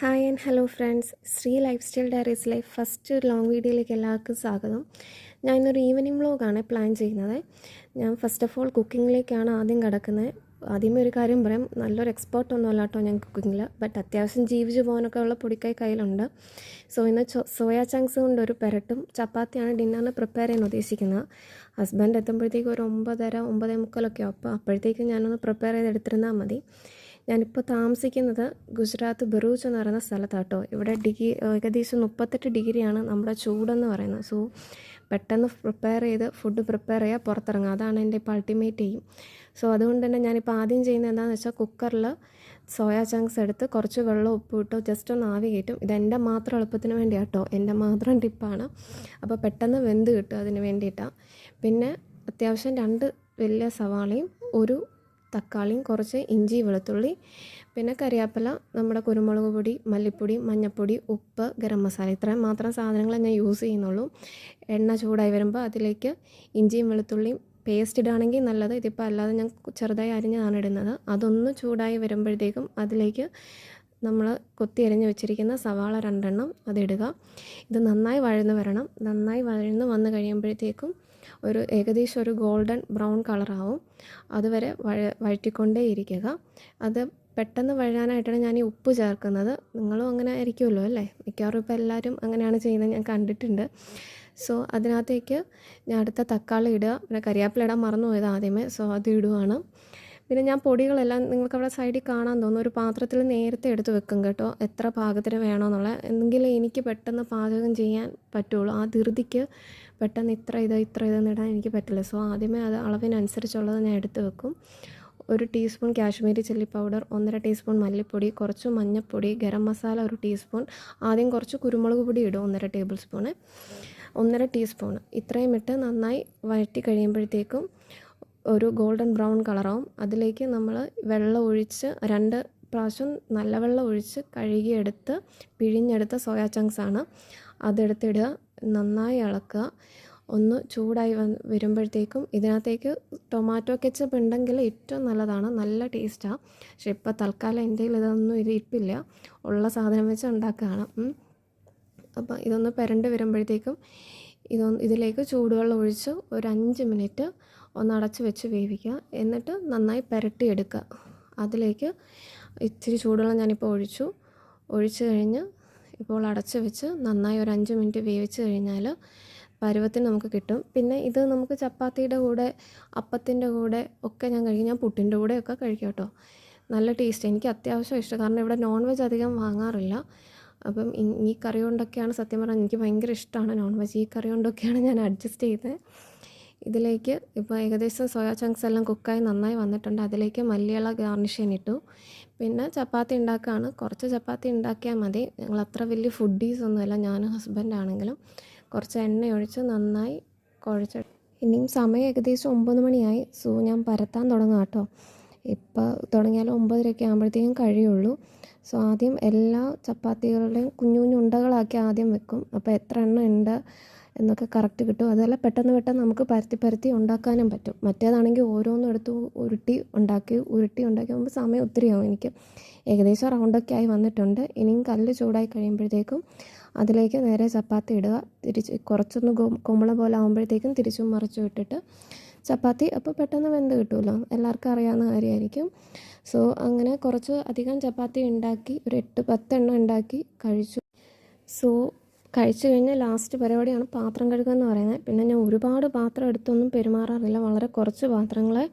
Hi and hello friends, Sree life style ഡയറീസിലെ first long വീഡിയോയിലേക്ക് എല്ലാവർക്കും സ്വാഗതം. ഞാൻ ഇന്നൊരു ഈവനിങ് വ്ലോഗാണ് പ്ലാൻ ചെയ്യുന്നത്. ഞാൻ ഫസ്റ്റ് ഓഫ് ഓൾ കുക്കിങ്ങിലേക്കാണ് ആദ്യം കിടക്കുന്നത്. ആദ്യമേ ഒരു കാര്യം പറയാം, നല്ലൊരു എക്സ്പേർട്ടൊന്നും അല്ല കേട്ടോ ഞാൻ കുക്കിങ്ങിൽ. ബട്ട് അത്യാവശ്യം ജീവിച്ച് പോകാനൊക്കെ ഉള്ള പൊടിക്കൈ കയ്യിലുണ്ട്. സോ ഇന്ന് സോയാ ചങ്ക്സ് കൊണ്ട് ഒരു പെരട്ടും ചപ്പാത്തിയാണ് ഡിന്നറിന് പ്രിപ്പയർ ചെയ്യാൻ ഉദ്ദേശിക്കുന്നത്. ഹസ്ബൻഡ് എത്തുമ്പോഴത്തേക്കും ഒരു 9:30-9:45 അപ്പോൾ അപ്പോഴത്തേക്കും ഞാനൊന്ന് പ്രിപ്പയർ ചെയ്തെടുത്തിരുന്നാൽ മതി. ഞാനിപ്പോൾ താമസിക്കുന്നത് ഗുജറാത്ത് ബറൂച്ച് എന്ന് പറയുന്ന സ്ഥലത്താട്ടോ. ഇവിടെ ഏകദേശം 38 ഡിഗ്രിയാണ് നമ്മുടെ ചൂടെന്ന് പറയുന്നത്. സോ പെട്ടെന്ന് ഫുഡ് പ്രിപ്പയർ ചെയ്യുക, പുറത്തിറങ്ങുക, അതാണ് എൻ്റെ ഇപ്പോൾ അൾട്ടിമേറ്റ് എയിം. സോ അതുകൊണ്ട് തന്നെ ഞാനിപ്പോൾ ആദ്യം ചെയ്യുന്നത് എന്താണെന്ന് വെച്ചാൽ കുക്കറിൽ സോയാ ചങ്ക്സ് എടുത്ത് കുറച്ച് വെള്ളം ഉപ്പ് ഇട്ട് ജസ്റ്റ് ഒന്ന് ആവി കയറ്റും. ഇതെൻ്റെ മാത്രം എളുപ്പത്തിന് വേണ്ടിയാട്ടോ, എൻ്റെ മാത്രം ടിപ്പാണ്. അപ്പോൾ പെട്ടെന്ന് വെന്ത് കിട്ടും, അതിന് വേണ്ടിയിട്ടാണ്. പിന്നെ അത്യാവശ്യം 2 വലിയ സവാളയും ഒരു തക്കാളിയും കുറച്ച് ഇഞ്ചി വെളുത്തുള്ളി, പിന്നെ കറിവേപ്പില, നമ്മുടെ കുരുമുളക് പൊടി, മല്ലിപ്പൊടി, മഞ്ഞൾപ്പൊടി, ഉപ്പ്, ഗരം മസാല, ഇത്രയും മാത്രം സാധനങ്ങൾ ഞാൻ യൂസ് ചെയ്യുന്നുള്ളൂ. എണ്ണ ചൂടായി വരുമ്പോൾ അതിലേക്ക് ഇഞ്ചിയും വെളുത്തുള്ളിയും പേസ്റ്റ് ഇടുകയാണെങ്കിൽ നല്ലത്. ഇതിപ്പോൾ അല്ലാതെ ഞാൻ ചെറുതായി അരിഞ്ഞാണ് ഇടുന്നത്. അതൊന്ന് ചൂടായി വരുമ്പോഴത്തേക്കും അതിലേക്ക് നമ്മൾ കൊത്തി അരിഞ്ഞ് വെച്ചിരിക്കുന്ന സവാള 2 എണ്ണം അതിടുക. ഇത് നന്നായി വഴന്ന് വരണം. നന്നായി വഴന്ന് വന്ന് കഴിയുമ്പോഴത്തേക്കും ഏകദേശം ഒരു ഗോൾഡൻ ബ്രൗൺ കളറാവും. അതുവരെ വഴറ്റിക്കൊണ്ടേ ഇരിക്കുക. അത് പെട്ടെന്ന് വഴാനായിട്ടാണ് ഞാൻ ഈ ഉപ്പ് ചേർക്കുന്നത്. നിങ്ങളും അങ്ങനെ ആയിരിക്കുമല്ലോ അല്ലേ? മിക്കവാറും ഇപ്പോൾ എല്ലാവരും അങ്ങനെയാണ് ചെയ്യുന്നത്, ഞാൻ കണ്ടിട്ടുണ്ട്. സോ അതിനകത്തേക്ക് ഞാൻ അടുത്ത തക്കാളി ഇടുക. പിന്നെ കറിവേപ്പില ഇടാൻ മറന്നു പോയത് ആദ്യമേ, സോ അത് ഇടുവാണ്. പിന്നെ ഞാൻ പൊടികളെല്ലാം നിങ്ങൾക്ക് അവിടെ സൈഡിൽ കാണാൻ തോന്നുന്നു, ഒരു പാത്രത്തിൽ നേരത്തെ എടുത്ത് വെക്കും കേട്ടോ, എത്ര പാകത്തിന് വേണമെന്നുള്ള. എന്നെങ്കിലും എനിക്ക് പെട്ടെന്ന് പാചകം ചെയ്യാൻ പറ്റുള്ളൂ. ആ ധൃതിക്ക് പെട്ടെന്ന് ഇത്ര ഇതെന്ന് ഇടാൻ എനിക്ക് പറ്റില്ല. സോ ആദ്യമേ അത് അളവിനനുസരിച്ചുള്ളത് ഞാൻ എടുത്ത് വെക്കും. 1 teaspoon Kashmiri chilli powder, 1.5 teaspoon മല്ലിപ്പൊടി, കുറച്ച് മഞ്ഞൾപ്പൊടി, ഗരം മസാല 1 ടീസ്പൂൺ, ആദ്യം കുറച്ച് കുരുമുളക് പൊടി ഇടും 1.5 ടേബിൾ സ്പൂണ്, 1.5 ടീസ്പൂൺ, ഇത്രയും ഇട്ട് നന്നായി വഴറ്റി കഴിയുമ്പോഴത്തേക്കും ഒരു ഗോൾഡൻ ബ്രൗൺ കളറാവും. അതിലേക്ക് നമ്മൾ വെള്ളം ഒഴിച്ച് 2 പ്രാവശ്യം നല്ല വെള്ളം ഒഴിച്ച് കഴുകിയെടുത്ത് പിഴിഞ്ഞെടുത്ത സോയാ ചങ്ക്സാണ് അതെടുത്തിടുക. നന്നായി ഇളക്കുക. ഒന്ന് ചൂടായി വരുമ്പോഴത്തേക്കും ഇതിനകത്തേക്ക് ടൊമാറ്റോ കെച്ചപ്പ് ഉണ്ടെങ്കിൽ ഏറ്റവും നല്ലതാണ്, നല്ല ടേസ്റ്റാണ്. പക്ഷെ ഇപ്പോൾ തൽക്കാലം എൻ്റെ ഇതൊന്നും ഇരിപ്പില്ല, ഉള്ള സാധനം വെച്ച് ഉണ്ടാക്കുകയാണ്. അപ്പോൾ ഇതൊന്ന് പുരണ്ട് വരുമ്പോഴത്തേക്കും ഇതിലേക്ക് ചൂടുവെള്ളം ഒഴിച്ച് ഒരു 5 മിനിറ്റ് ഒന്ന് അടച്ച് വെച്ച് വേവിക്കുക. എന്നിട്ട് നന്നായി പുരട്ടിയെടുക്കുക. അതിലേക്ക് ഇച്ചിരി ചൂടുവെള്ളം ഞാനിപ്പോൾ ഒഴിച്ച് കഴിഞ്ഞ് ഇപ്പോൾ അടച്ച് വെച്ച് നന്നായി ഒരു 5 മിനിറ്റ് വേവിച്ച് കഴിഞ്ഞാൽ പരുവത്തിന് നമുക്ക് കിട്ടും. പിന്നെ ഇത് നമുക്ക് ചപ്പാത്തിയുടെ കൂടെ, അപ്പത്തിൻ്റെ കൂടെ ഒക്കെ ഞാൻ കഴിക്കും. ഞാൻ പുട്ടിൻ്റെ കൂടെയൊക്കെ കഴിക്കും കേട്ടോ. നല്ല ടേസ്റ്റ്, എനിക്ക് അത്യാവശ്യം ഇഷ്ടം. കാരണം ഇവിടെ നോൺ വെജ് അധികം വാങ്ങാറില്ല. അപ്പം ഈ കറി കൊണ്ടൊക്കെയാണ് സത്യം പറഞ്ഞാൽ എനിക്ക് ഭയങ്കര ഇഷ്ടമാണ് നോൺ വെജ്. ഈ കറി കൊണ്ടൊക്കെയാണ് ഞാൻ അഡ്ജസ്റ്റ് ചെയ്തത്. ഇതിലേക്ക് ഇപ്പോൾ ഏകദേശം സോയാ ചങ്ക്സ് എല്ലാം കുക്കായി നന്നായി വന്നിട്ടുണ്ട്. അതിലേക്ക് മല്ലിയില ഗാർണിഷ് ചെയ്യാനിട്ടു. പിന്നെ ചപ്പാത്തി ഉണ്ടാക്കുകയാണ്. കുറച്ച് ചപ്പാത്തി ഉണ്ടാക്കിയാൽ മതി. ഞങ്ങൾ അത്ര വലിയ ഫുഡീസ് ഒന്നുമല്ല, ഞാനും ഹസ്ബൻഡാണെങ്കിലും. കുറച്ച് എണ്ണ ഒഴിച്ച് നന്നായി കുഴച്ചെടുക്കും. ഇനിയും സമയം ഏകദേശം 9 മണിയായി. സോ ഞാൻ പരത്താൻ തുടങ്ങാം കേട്ടോ. ഇപ്പോൾ തുടങ്ങിയാൽ 9:30 ആകുമ്പോഴത്തേക്കും കഴിയുള്ളൂ. സോ ആദ്യം എല്ലാ ചപ്പാത്തികളുടെയും കുഞ്ഞു കുഞ്ഞു ഉണ്ടകളാക്കി ആദ്യം വെക്കും. അപ്പോൾ എത്ര എണ്ണം ഉണ്ട് എന്നൊക്കെ കറക്റ്റ് കിട്ടും. അതുപോലെ പെട്ടെന്ന് നമുക്ക് പരത്തി ഉണ്ടാക്കാനും പറ്റും. മറ്റേതാണെങ്കിൽ ഓരോന്നും എടുത്ത് ഉരുട്ടി ഉണ്ടാക്കുമ്പോൾ സമയം ഒത്തിരിയാവും എനിക്ക്. ഏകദേശം റൗണ്ടൊക്കെ ആയി വന്നിട്ടുണ്ട്. ഇനിയും കല്ല് ചൂടായി കഴിയുമ്പോഴത്തേക്കും അതിലേക്ക് നേരെ ചപ്പാത്തി ഇടുക. കുറച്ചൊന്ന് കുമ്പള പോലെ ആകുമ്പോഴത്തേക്കും തിരിച്ചും മറിച്ചും ഇട്ടിട്ട് ചപ്പാത്തി അപ്പോൾ പെട്ടെന്ന് വെന്ത് കിട്ടുമല്ലോ, എല്ലാവർക്കും അറിയാവുന്ന കാര്യമായിരിക്കും. സോ അങ്ങനെ കുറച്ച് അധികം ചപ്പാത്തി ഉണ്ടാക്കി ഒരു 8-10 എണ്ണം ഉണ്ടാക്കി കഴിച്ചു. സോ കഴിച്ചു കഴിഞ്ഞാൽ ലാസ്റ്റ് പരിപാടിയാണ് പാത്രം കഴുകുക എന്ന് പറയുന്നത്. പിന്നെ ഞാൻ ഒരുപാട് പാത്രം എടുത്തൊന്നും പെരുമാറാറില്ല, വളരെ കുറച്ച് പാത്രങ്ങളെ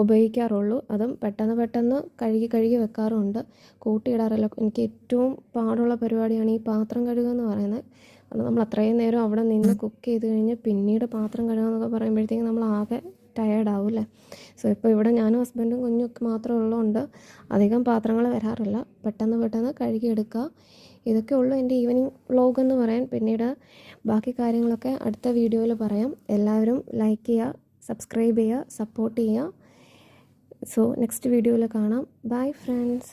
ഉപയോഗിക്കാറുള്ളൂ. അതും പെട്ടെന്ന് കഴുകി വെക്കാറുമുണ്ട്, കൂട്ടിയിടാറില്ല. എനിക്ക് ഏറ്റവും പാടുള്ള പരിപാടിയാണ് ഈ പാത്രം കഴുകുക എന്ന് പറയുന്നത്. കാരണം നമ്മൾ അത്രയും നേരം അവിടെ നിന്ന് കുക്ക് ചെയ്ത് കഴിഞ്ഞ് പിന്നീട് പാത്രം കഴുകുക എന്നൊക്കെ പറയുമ്പോഴത്തേക്കും നമ്മൾ ആകെ ടയേർഡാവും അല്ലേ. സോ ഇപ്പോൾ ഇവിടെ ഞാനും ഹസ്ബൻഡും കുഞ്ഞൊക്കെ മാത്രമേ ഉള്ളതുകൊണ്ട് അധികം പാത്രങ്ങൾ വരാറില്ല. പെട്ടെന്ന് കഴുകിയെടുക്കുക. ഇതൊക്കെ ഉള്ളൂ എൻ്റെ ഈവനിങ് വ്ലോഗ് എന്ന് പറയാൻ. പിന്നീട് ബാക്കി കാര്യങ്ങളൊക്കെ അടുത്ത വീഡിയോയിൽ പറയാം. എല്ലാവരും ലൈക്ക് ചെയ്യുക, സബ്സ്ക്രൈബ് ചെയ്യുക, സപ്പോർട്ട് ചെയ്യുക. സോ നെക്സ്റ്റ് വീഡിയോയിൽ കാണാം. Bye friends.